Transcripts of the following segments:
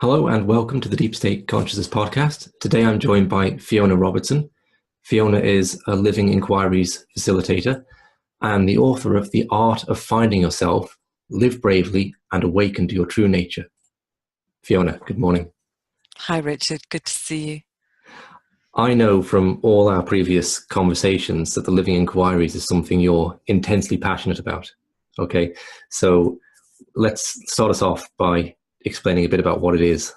Hello and welcome to the Deep State Consciousness podcast. Today I'm joined by Fiona Robertson. Fiona is a Living Inquires facilitator and the author of The Art of Finding Yourself, Live Bravely and Awaken to Your True Nature. Fiona, good morning. Hi Richard, good to see you. I know from all our previous conversations that the Living Inquires is something you're intensely passionate about. Okay, so let's start us off by explaining a bit about what it is.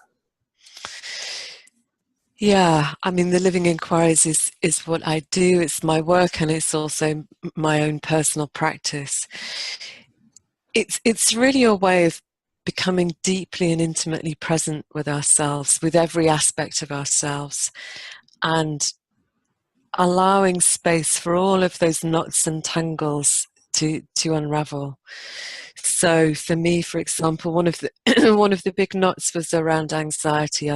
Yeah, I mean, the Living Inquires is what I do. It's my work and it's also my own personal practice. It's really a way of becoming deeply and intimately present with ourselves, with every aspect of ourselves, and allowing space for all of those knots and tangles to unravel. So for me, for example, one of the one of the big knots was around anxiety.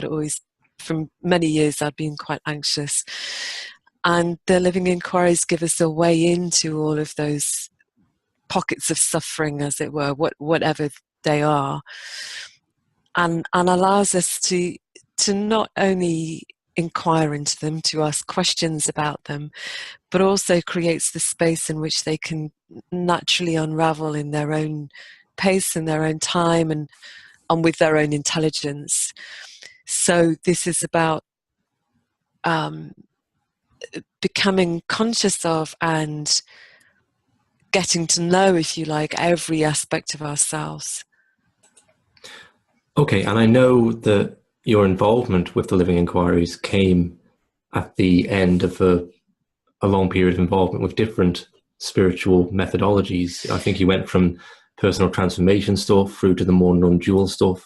From many years, I'd been quite anxious, and the Living Inquiries give us a way into all of those pockets of suffering, as it were, whatever they are, and allows us to not only inquire into them, to ask questions about them, but also creates the space in which they can naturally unravel in their own pace and their own time and with their own intelligence. So this is about becoming conscious of and getting to know, if you like, every aspect of ourselves. Okay, and I know that your involvement with the Living Inquiries came at the end of a long period of involvement with different spiritual methodologies. I think you went from personal transformation stuff through to the more non-dual stuff,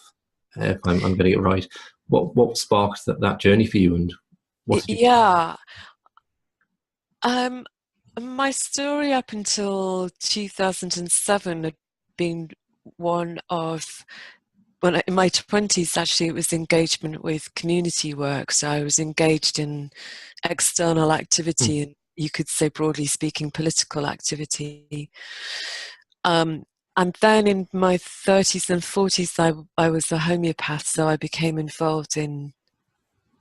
if I'm getting it right. What sparked that journey for you, and what did you... Yeah. My story up until 2007 had been one of, in my 20s, actually, it was engagement with community work. So I was engaged in external activity, and you could say, broadly speaking, political activity. And then in my 30s and 40s, I was a homeopath, so I became involved in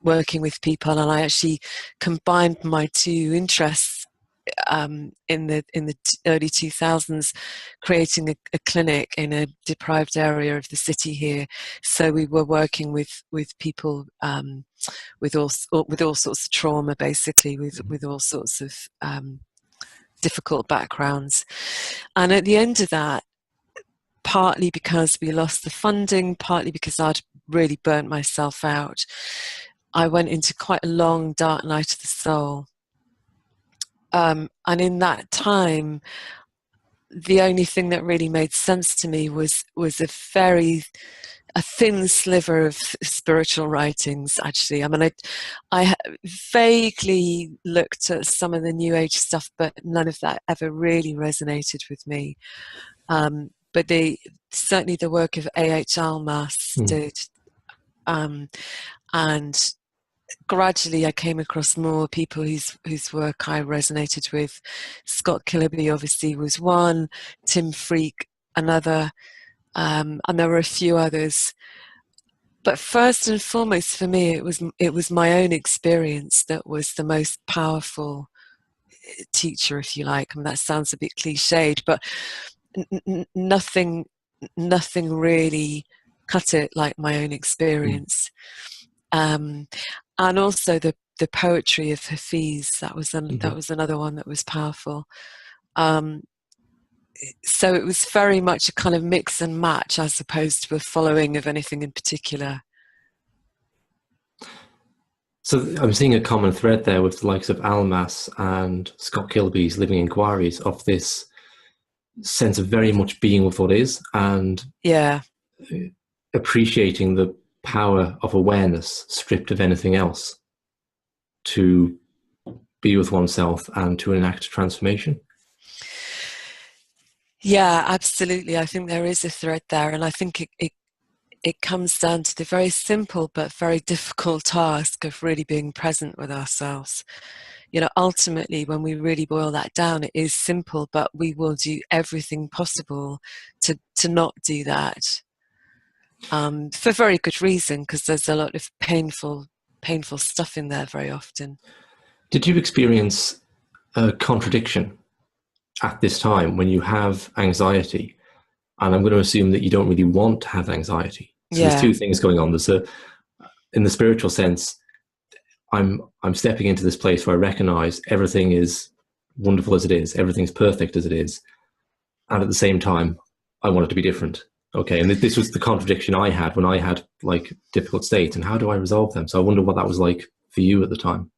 working with people, and I actually combined my two interests in the early 2000s, creating a clinic in a deprived area of the city here. So we were working with people with all sorts of trauma, basically, with all sorts of difficult backgrounds. And at the end of that, partly because we lost the funding, partly because I'd really burnt myself out, I went into quite a long, dark night of the soul. And in that time, the only thing that really made sense to me was a thin sliver of spiritual writings, actually. I mean, I vaguely looked at some of the New Age stuff, but none of that ever really resonated with me. But certainly the work of A.H. Almaas did. And gradually I came across more people whose work I resonated with. Scott Killa obviously was one, Tim Freak another, and there were a few others. But first and foremost for me, it was my own experience that was the most powerful teacher, if you like. I mean, that sounds a bit cliched, but nothing really cut it like my own experience. And also the poetry of Hafiz, that was another one that was powerful. So it was very much a kind of mix and match as opposed to a following of anything in particular. So I'm seeing a common thread there with the likes of Almaas and Scott Kilby's Living Inquiries, of this sense of very much being with what is and appreciating the power of awareness stripped of anything else to be with oneself and to enact transformation. Yeah, absolutely. I think there is a thread there, and I think it comes down to the very simple but very difficult task of really being present with ourselves. You know, ultimately, when we really boil that down, it is simple, but we will do everything possible to not do that. for very good reason, because there's a lot of painful stuff in there very often. Did you experience a contradiction at this time when you have anxiety? And I'm going to assume that you don't really want to have anxiety. So there's two things going on. There's in the spiritual sense, I'm stepping into this place where I recognize everything is wonderful as it is, everything's perfect as it is, and at the same time, I want it to be different. Okay, and this was the contradiction I had when I had like difficult states, and how do I resolve them? So I wonder what that was like for you at the time.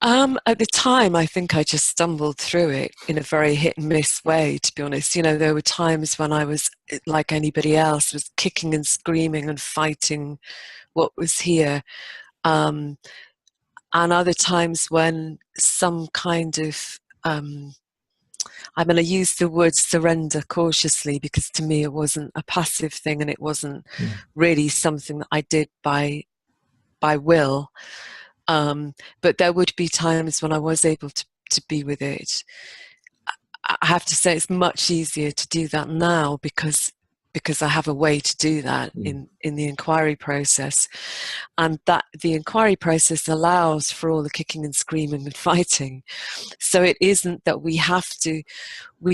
At the time, I think I just stumbled through it in a very hit and miss way, to be honest. You know, there were times when I was, like anybody else, was kicking and screaming and fighting what was here. And other times when some kind of, I'm going to use the word surrender cautiously, because to me it wasn't a passive thing, and it wasn't really something that I did by will. But there would be times when I was able to be with it. I have to say it's much easier to do that now because I have a way to do that in the inquiry process. And that the inquiry process allows for all the kicking and screaming and fighting. So it isn't that we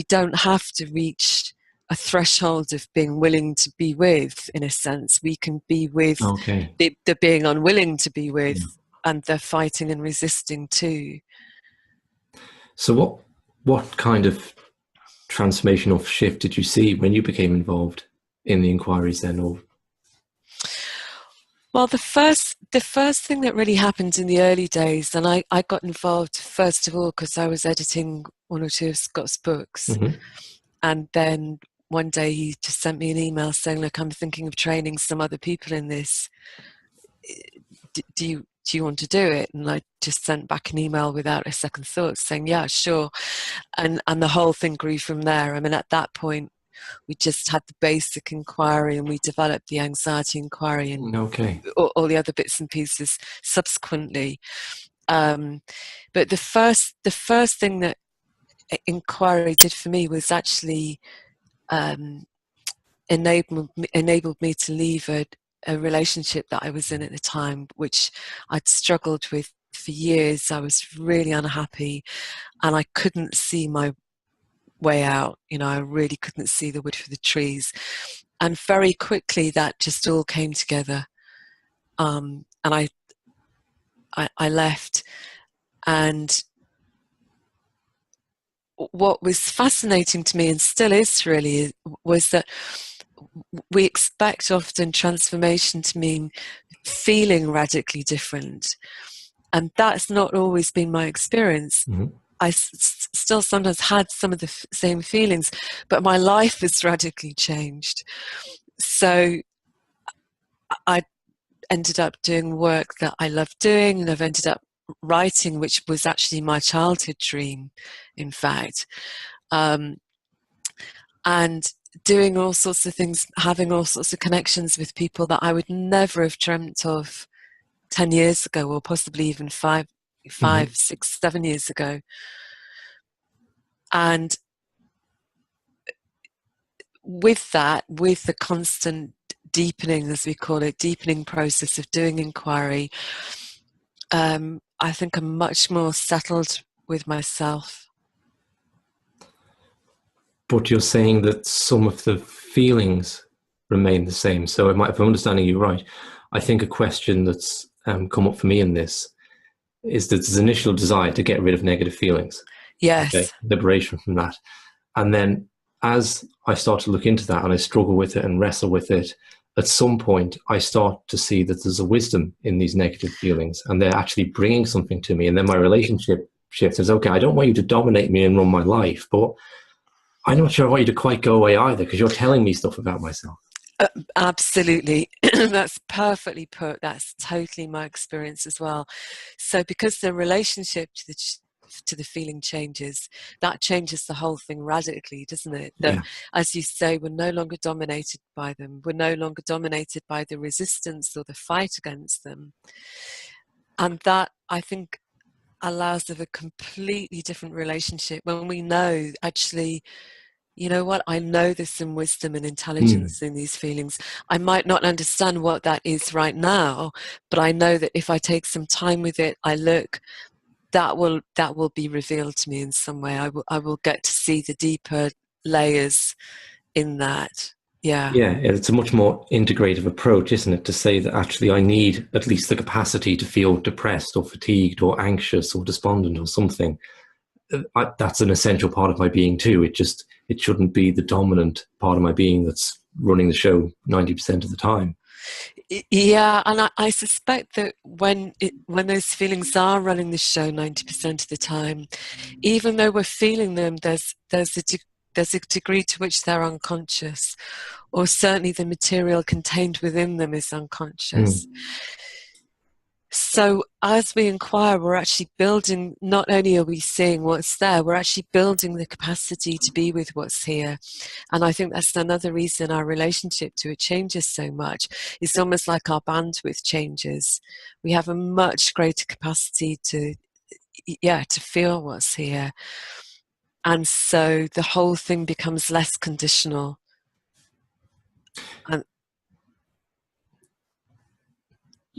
don't have to reach a threshold of being willing to be with, in a sense. We can be with the being unwilling to be with, and the fighting and resisting too. So what kind of transformational shift did you see when you became involved in the inquiries then? Or well, the first thing that really happened in the early days, and I got involved first of all because I was editing one or two of Scott's books, and then one day he just sent me an email saying, look, I'm thinking of training some other people in this. Do you want to do it? And I just sent back an email without a second thought saying, yeah, sure. And the whole thing grew from there. I mean, at that point, we just had the basic inquiry, and we developed the anxiety inquiry and all the other bits and pieces subsequently. But the first thing that inquiry did for me was actually enabled me to leave a relationship that I was in at the time, which I'd struggled with for years. I was really unhappy, and I couldn't see my way out. You know, I really couldn't see the wood for the trees. And very quickly that just all came together. And I left. And what was fascinating to me, and still is really, was that we expect often transformation to mean feeling radically different. And that's not always been my experience. I still sometimes had some of the same feelings, but my life has radically changed. So I ended up doing work that I love doing, and I've ended up writing, which was actually my childhood dream, in fact. And doing all sorts of things, having all sorts of connections with people that I would never have dreamt of 10 years ago, or possibly even 5, 6, 7 years ago. And with that, with the constant deepening, as we call it, deepening process of doing inquiry, I think I'm much more settled with myself. But you're saying that some of the feelings remain the same. So if I'm understanding you right, I think a question that's come up for me in this is that there's an initial desire to get rid of negative feelings. Yes. Okay? Liberation from that. And then as I start to look into that and I struggle with it and wrestle with it, at some point I start to see that there's a wisdom in these negative feelings, and they're actually bringing something to me. And then my relationship shifts. Says, okay, I don't want you to dominate me and run my life, but I'm not sure I want you to quite go away either, because you're telling me stuff about myself. Absolutely. That's perfectly put. That's totally my experience as well. So because the relationship to the feeling changes, that changes the whole thing radically, doesn't it? That, as you say, we're no longer dominated by them. We're no longer dominated by the resistance or the fight against them. And that, I think, allows of a completely different relationship when we know, actually, you know what, I know there's some wisdom and Mm. intelligence in these feelings. I might not understand what that is right now, but I know that if I take some time with it, I look, that will be revealed to me in some way. I will get to see the deeper layers in that. Yeah. Yeah, it's a much more integrative approach, isn't it? To say that actually I need at least the capacity to feel depressed or fatigued or anxious or despondent or something. That's an essential part of my being too. It shouldn't be the dominant part of my being that's running the show 90% of the time. Yeah, and I suspect that when those feelings are running the show 90% of the time, even though we're feeling them, there's a degree to which they're unconscious, or certainly the material contained within them is unconscious. Mm. So as we inquire, we're actually building, not only are we seeing what's there, we're actually building the capacity to be with what's here. And I think that's another reason our relationship to it changes so much. It's almost like our bandwidth changes. We have a much greater capacity to feel what's here. And so the whole thing becomes less conditional. And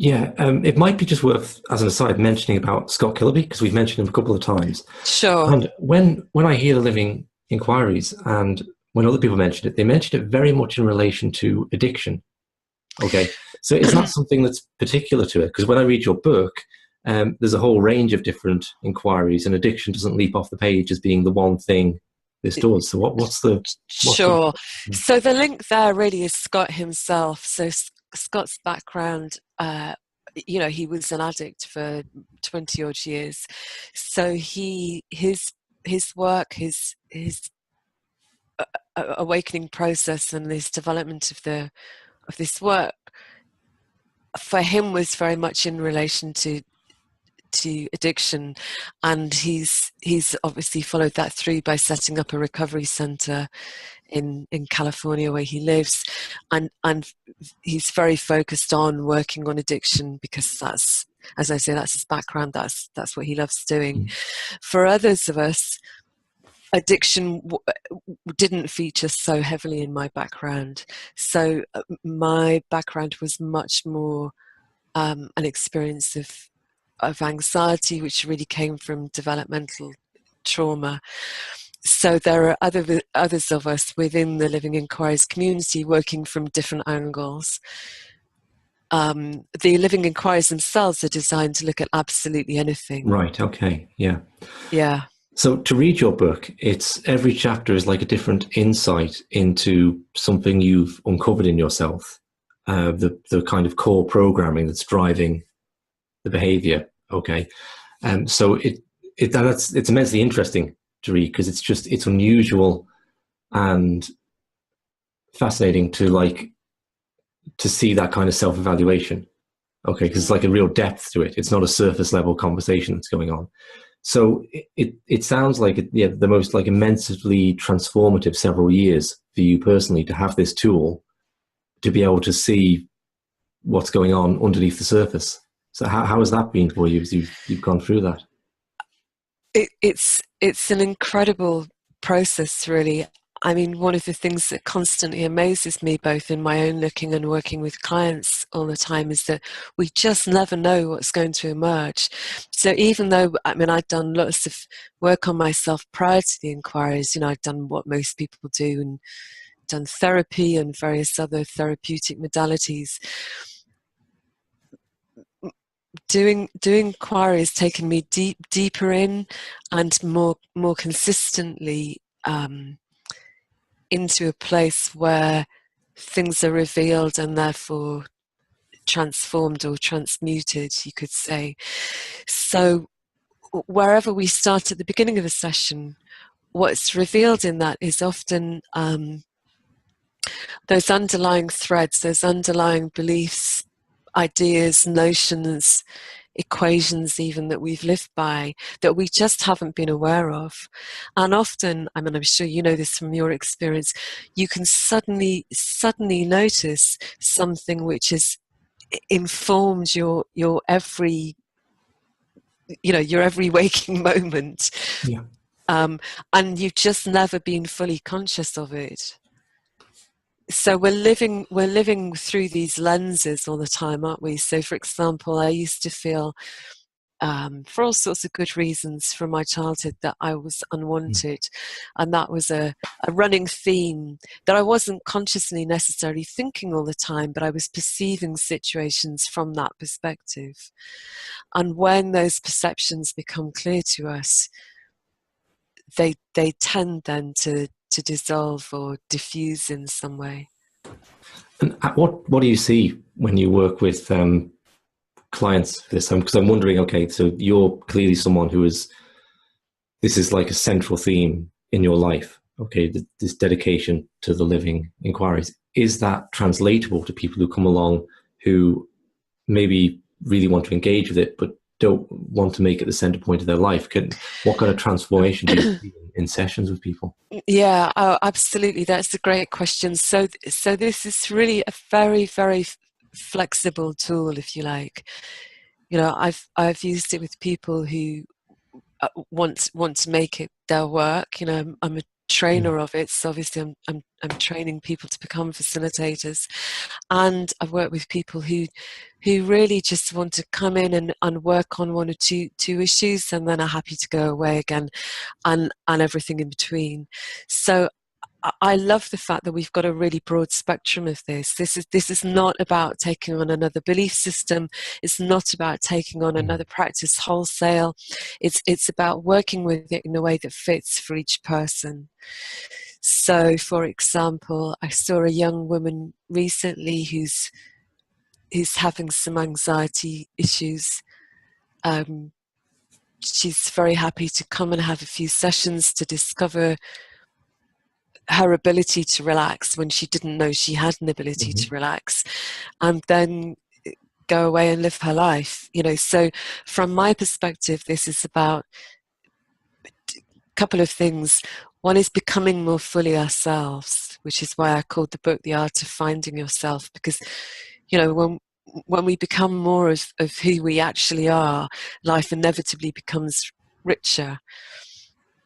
Yeah, it might be just worth, as an aside, mentioning about Scott Killaby because we've mentioned him a couple of times. sure. And when I hear the Living Inquiries and when other people mention it, they mention it very much in relation to addiction. Okay, so it's not something that's particular to it because when I read your book, there's a whole range of different inquiries, and addiction doesn't leap off the page as being the one thing this does. So what's the Sure. So the link there really is Scott himself. So Scott's background, he was an addict for 20 odd years. So his work, his awakening process and this development of this work for him was very much in relation to addiction, and he's obviously followed that through by setting up a recovery center in California where he lives, and he's very focused on working on addiction because that's, as I say, that's his background, that's what he loves doing. For others of us, addiction didn't feature so heavily in my background, so my background was much more an experience of anxiety, which really came from developmental trauma. So there are others of us within the Living Inquires community working from different angles. The Living Inquires themselves are designed to look at absolutely anything. right? Okay, yeah. Yeah. So to read your book, it's every chapter is like a different insight into something you've uncovered in yourself, the kind of core programming that's driving the behavior. Okay, so it's immensely interesting to read because it's unusual and fascinating to see that kind of self-evaluation. Okay, because it's like a real depth to it. It's not a surface level conversation that's going on. So it sounds like the most like immensely transformative several years for you personally to have this tool to be able to see what's going on underneath the surface. So how has that been for you as you've gone through that? It's an incredible process, really. I mean, one of the things that constantly amazes me, both in my own looking and working with clients all the time, is that we just never know what's going to emerge. So even though, I mean, I'd done lots of work on myself prior to the inquiries, I'd done what most people do and done therapy and various other therapeutic modalities. Doing inquiry has taken me deeper in and more consistently into a place where things are revealed and therefore transformed or transmuted, you could say. So wherever we start at the beginning of a session, what's revealed in that is often those underlying threads, those underlying beliefs, ideas, notions, equations even that we've lived by that we just haven't been aware of. And often, I mean, I'm sure you know this from your experience, you can suddenly notice something which has informed your every your every waking moment. Yeah. and you've just never been fully conscious of it. So we're living through these lenses all the time, aren't we? So, for example, I used to feel, for all sorts of good reasons from my childhood, that I was unwanted, and that was a running theme that I wasn't consciously necessarily thinking all the time, but I was perceiving situations from that perspective. And when those perceptions become clear to us, they tend then to dissolve or diffuse in some way. And what do you see when you work with clients for this? Because I'm wondering, okay, so you're clearly someone who this is like a central theme in your life, okay, this dedication to the living inquiries. Is that translatable to people who come along who maybe really want to engage with it, but don't want to make it the center point of their life? What kind of transformation do you see in sessions with people? Yeah, oh, absolutely. That's a great question. So this is really a very, very flexible tool, if you like. You know, I've used it with people who want to make it their work. You know, I'm a trainer of it, so obviously I'm training people to become facilitators, and I've worked with people who really just want to come in and work on one or two issues, and then are happy to go away again, and everything in between. So I love the fact that we've got a really broad spectrum of this. This is not about taking on another belief system. It's not about taking on another practice wholesale. It's about working with it in a way that fits for each person. So, for example, I saw a young woman recently who's having some anxiety issues. She's very happy to come and have a few sessions to discover her ability to relax when she didn't know she had an ability to relax, and then go away and live her life. You know, so from my perspective, this is about a couple of things. One is becoming more fully ourselves, which is why I called the book The Art of Finding Yourself, because, you know, when we become more of who we actually are, life inevitably becomes richer.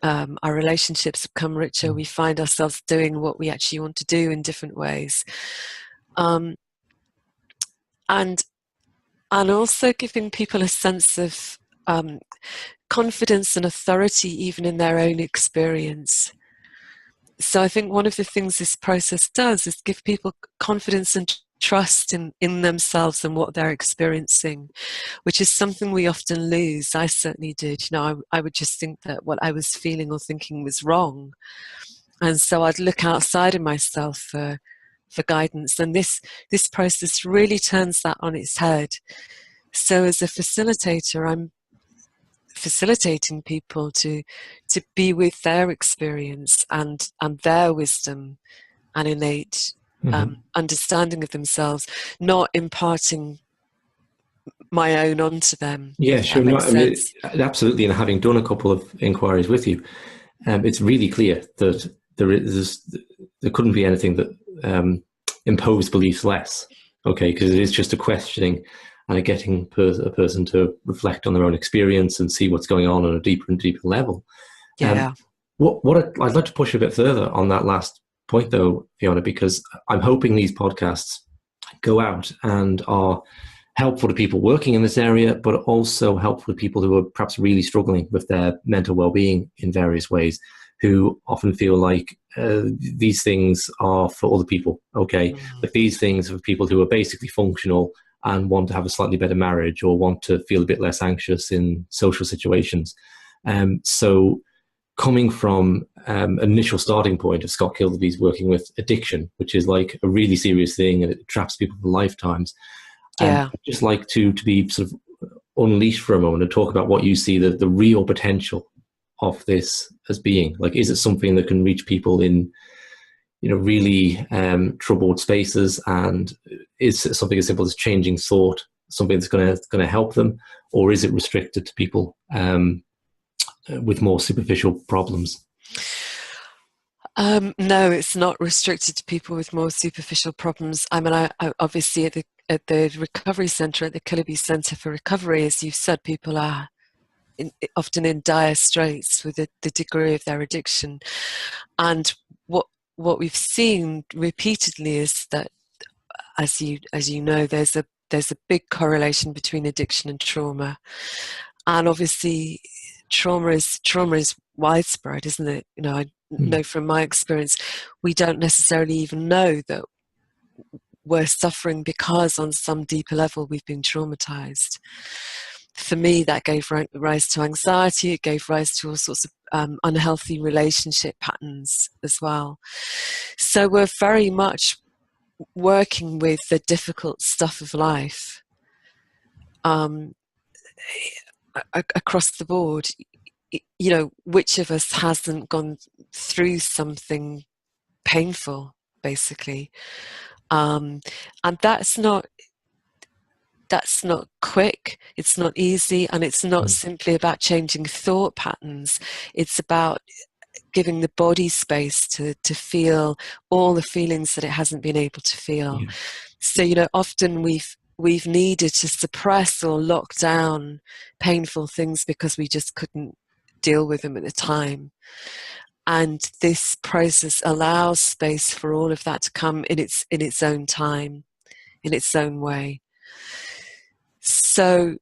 Our relationships become richer. We find ourselves doing what we actually want to do in different ways, and also giving people a sense of confidence and authority, even in their own experience. So I think one of the things this process does is give people confidence and trust in themselves and what they're experiencing, which is something we often lose. I certainly did. You know, I would just think that what I was feeling or thinking was wrong. And so I'd look outside of myself for guidance. And this process really turns that on its head. So as a facilitator, I'm facilitating people to be with their experience and their wisdom and innate understanding of themselves, not imparting my own onto them. Yeah, sure. No, I mean, absolutely. And having done a couple of inquiries with you, it's really clear that there couldn't be anything that imposed beliefs less. Okay, because it is just a questioning and a getting a person to reflect on their own experience and see what's going on a deeper and deeper level. Yeah. What I'd like to push a bit further on that last point, though, Fiona, because I'm hoping these podcasts go out and are helpful to people working in this area, but also helpful to people who are perhaps really struggling with their mental well-being in various ways, who often feel like these things are for other people, okay? Like these things are for people who are basically functional and want to have a slightly better marriage or want to feel a bit less anxious in social situations. So coming from an initial starting point of Scott Kildaby's working with addiction, which is like a really serious thing and it traps people for lifetimes. I'd just like to be sort of unleashed for a moment and talk about what you see the real potential of this as being. Like, is it something that can reach people in, you know, really troubled spaces, and is it something as simple as changing thought, something that's going to help them, or is it restricted to people with more superficial problems? No, it's not restricted to people with more superficial problems. I mean, I obviously at the recovery centre, at the Killa Centre for Recovery, as you've said, people are often in dire straits with the degree of their addiction. And what we've seen repeatedly is that, as you know, there's a big correlation between addiction and trauma. And obviously trauma is widespread, isn't it? You know, I know from my experience, we don't necessarily even know that we're suffering because on some deeper level we've been traumatized. For me, that gave rise to anxiety. It gave rise to all sorts of unhealthy relationship patterns as well. So we're very much working with the difficult stuff of life across the board. You know, which of us hasn't gone through something painful, basically? And that's not quick, it's not easy, and it's not simply about changing thought patterns. It's about giving the body space to feel all the feelings that it hasn't been able to feel. Yeah. So, you know, often we've needed to suppress or lock down painful things because we just couldn't deal with them at the time. And this process allows space for all of that to come in its own time, in its own way. So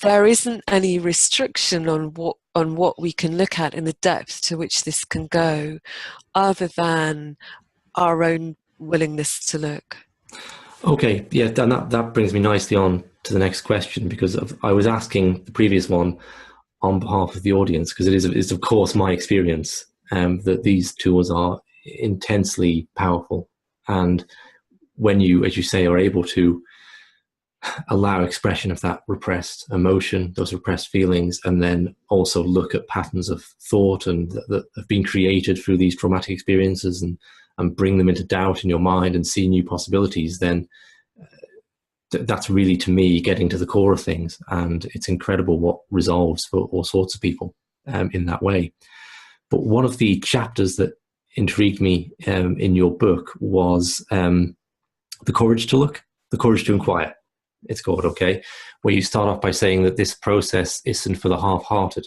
there isn't any restriction on what we can look at in the depth to which this can go, other than our own willingness to look. Okay, yeah, and that brings me nicely on to the next question, because I was asking the previous one on behalf of the audience, because it is of course my experience that these tools are intensely powerful, and when you, as you say, are able to allow expression of that repressed emotion, those repressed feelings, and then also look at patterns of thought and that have been created through these traumatic experiences, and bring them into doubt in your mind and see new possibilities, then that's really, to me, getting to the core of things. And it's incredible what resolves for all sorts of people in that way. But one of the chapters that intrigued me in your book was the courage to look, the courage to inquire, it's called, okay, where you start off by saying that this process isn't for the half-hearted.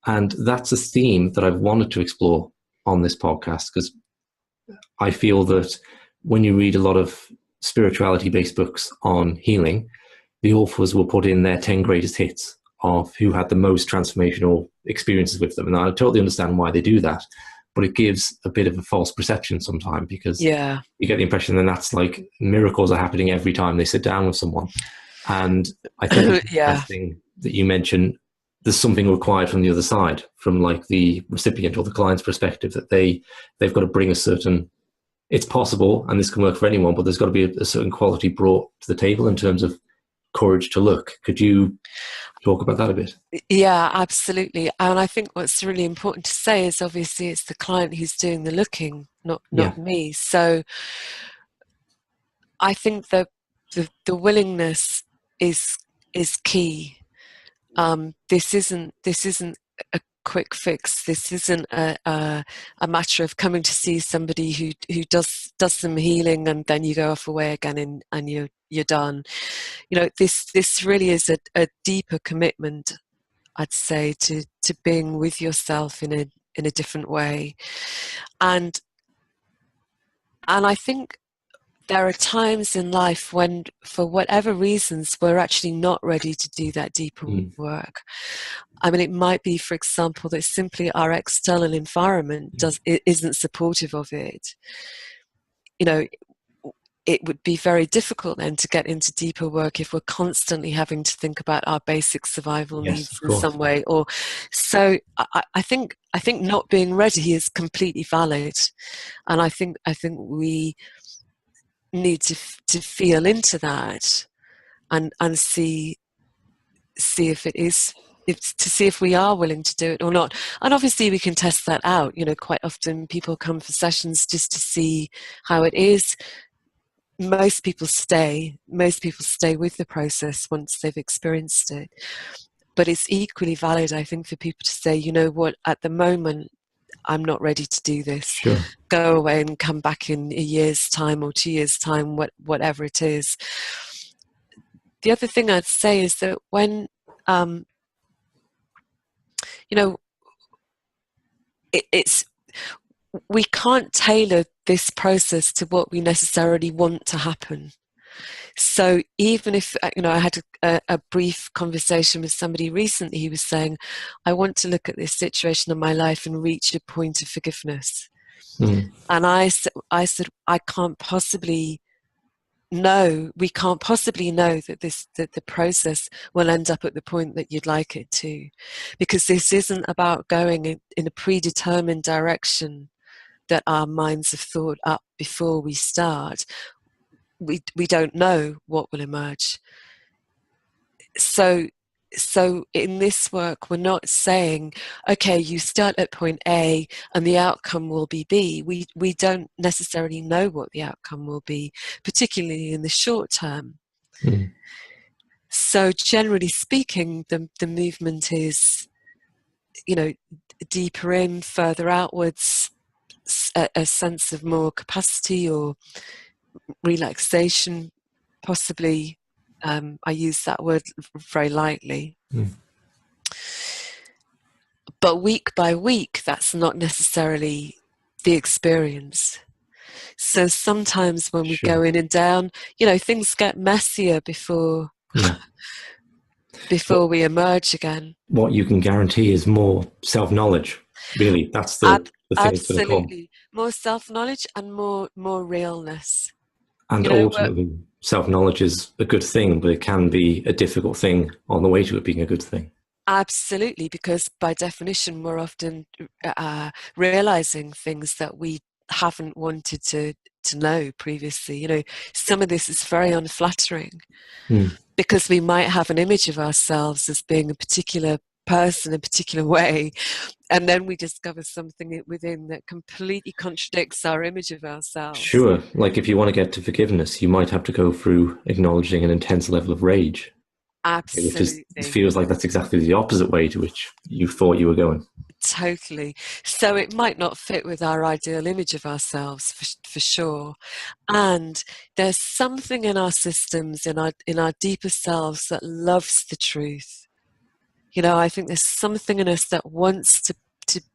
And that's a theme that I've wanted to explore on this podcast, because I feel that when you read a lot of spirituality-based books on healing, the authors will put in their 10 greatest hits of who had the most transformational experiences with them. And I totally understand why they do that, but it gives a bit of a false perception sometimes, because you get the impression that that's like miracles are happening every time they sit down with someone. And I think it's interesting that you mentioned there's something required from the other side, from like the recipient or the client's perspective, that they've got to bring a certain, it's possible, and this can work for anyone, but there's got to be a certain quality brought to the table in terms of courage to look. Could you talk about that a bit? Yeah, absolutely. And I think what's really important to say is, obviously, it's the client who's doing the looking, not me. So I think that the willingness is key. This isn't a quick fix. This isn't a matter of coming to see somebody who does some healing and then you go off away again and you're done. You know, this really is a deeper commitment, I'd say, to being with yourself in a different way. And I think there are times in life when, for whatever reasons, we're actually not ready to do that deeper work. I mean, it might be, for example, that simply our external environment isn't supportive of it. You know, it would be very difficult then to get into deeper work if we're constantly having to think about our basic survival needs in some way. Or so I think not being ready is completely valid, and I think we need to feel into that and see if it is, to see if we are willing to do it or not. And obviously we can test that out. You know, quite often people come for sessions just to see how it is. Most people stay with the process once they've experienced it. But it's equally valid, I think, for people to say, you know what, at the moment I'm not ready to do this. Sure. Go away and come back in a year's time or 2 years' time, whatever it is. The other thing I'd say is that when You know, it's we can't tailor this process to what we necessarily want to happen. So even if, I had a brief conversation with somebody recently who was saying, I want to look at this situation in my life and reach a point of forgiveness. And I said, I can't possibly know, we can't possibly know that the process will end up at the point that you'd like it to, because this isn't about going in a predetermined direction that our minds have thought up before we start. We don't know what will emerge. So in this work, we're not saying, okay, you start at point A and the outcome will be B. We don't necessarily know what the outcome will be, particularly in the short term. So generally speaking, the movement is, deeper in, further outwards, a sense of more capacity or relaxation, possibly. I use that word very lightly. But week by week, that's not necessarily the experience. So sometimes when we go in and down, things get messier before we emerge again. What you can guarantee is more self-knowledge. Really, that's the thing that's going to come. Absolutely. More self-knowledge and more realness. And ultimately, self-knowledge is a good thing, but it can be a difficult thing on the way to it being a good thing. Absolutely, because by definition, we're often realizing things that we haven't wanted to know previously. Some of this is very unflattering because we might have an image of ourselves as being a particular person, a particular way, and then we discover something within that completely contradicts our image of ourselves. Sure. Like if you want to get to forgiveness, you might have to go through acknowledging an intense level of rage. Absolutely. It feels like that's exactly the opposite way to which you thought you were going. Totally. So it might not fit with our ideal image of ourselves, for sure. And there's something in our systems, in our deeper selves, that loves the truth. I think there's something in us that wants to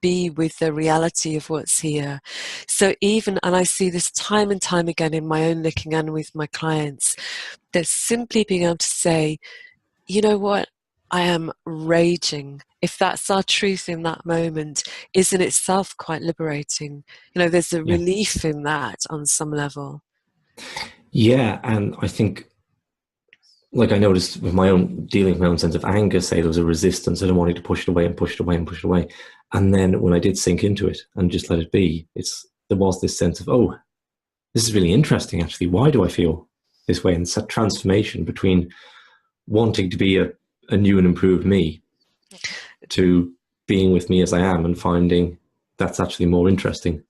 be with the reality of what's here. So and I see this time and time again in my own looking and with my clients, that simply being able to say, you know what, I am raging. If that's our truth in that moment, is in itself quite liberating. There's a relief in that on some level. Yeah, and I think, like I noticed with my own dealing with my own sense of anger, say there was a resistance, I don't wanting to push it away and push it away and push it away. And then when I did sink into it and just let it be, there was this sense of, oh, this is really interesting actually. Why do I feel this way? And it's a transformation between wanting to be a new and improved me to being with me as I am and finding that's actually more interesting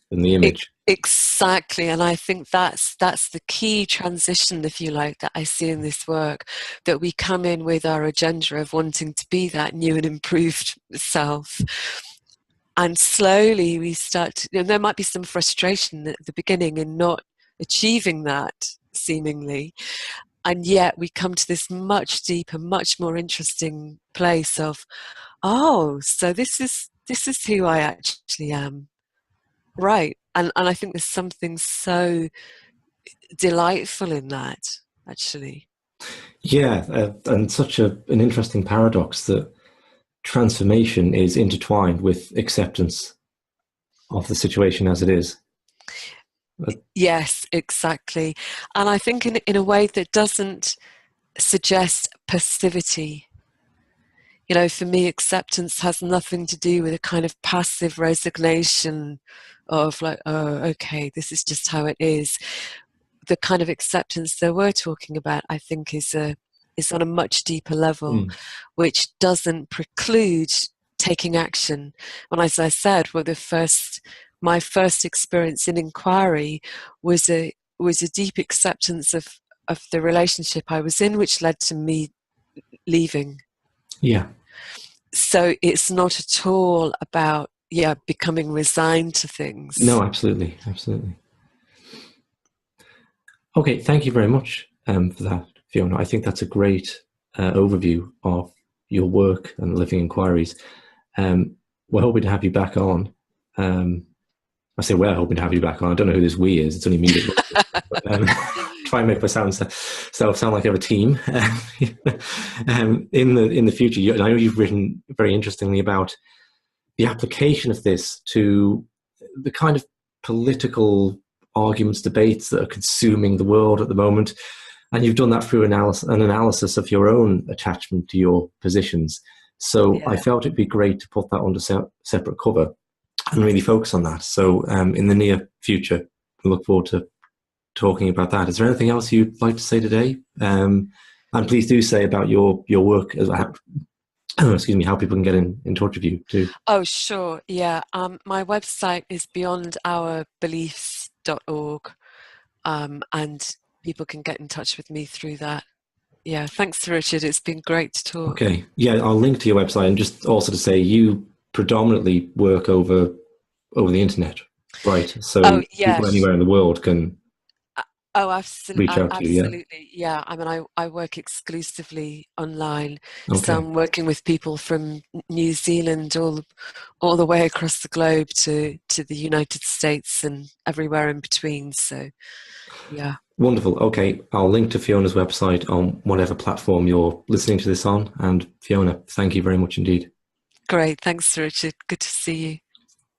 than the image. Exactly, and I think that's the key transition, if you like, that I see in this work, that we come in with our agenda of wanting to be that new and improved self, and slowly we start to, there might be some frustration at the beginning in not achieving that, seemingly, and yet we come to this much deeper, much more interesting place of, oh, so this is who I actually am. Right. And I think there's something so delightful in that, actually. Yeah, and such an interesting paradox that transformation is intertwined with acceptance of the situation as it is. Yes, exactly. And I think in a way that doesn't suggest passivity. For me, acceptance has nothing to do with a kind of passive resignation of like, oh, okay, this is just how it is. The kind of acceptance that we're talking about, I think, is on a much deeper level, which doesn't preclude taking action. And as I said, my first experience in inquiry was a deep acceptance of the relationship I was in, which led to me leaving. Yeah. So it's not at all about becoming resigned to things. No, absolutely. Okay, thank you very much for that, Fiona. I think that's a great overview of your work and Living Inquiries. We're hoping to have you back on. I say we're hoping to have you back on. I don't know who this we is. It's only me that wrote this. But, try and make myself sound like I have a team. In the future, I know you've written very interestingly about the application of this to the kind of political arguments, debates that are consuming the world at the moment. And you've done that through an analysis of your own attachment to your positions. So I felt it'd be great to put that under separate cover and really focus on that. So in the near future, we look forward to talking about that. Is there anything else you'd like to say today? And please do say about your work, as excuse me, how people can get in touch with you too. Oh, sure. Yeah. My website is beyondourbeliefs.org, and people can get in touch with me through that. Yeah. Thanks, Richard. It's been great to talk. Okay. Yeah, I'll link to your website, and just also to say you predominantly work over the internet, right? So people anywhere in the world can reach out to you. Absolutely. Yeah. I mean, I work exclusively online. Okay. So I'm working with people from New Zealand all the way across the globe to the United States and everywhere in between. So, yeah. Wonderful. Okay. I'll link to Fiona's website on whatever platform you're listening to this on. And Fiona, thank you very much indeed. Great. Thanks, Richard. Good to see you.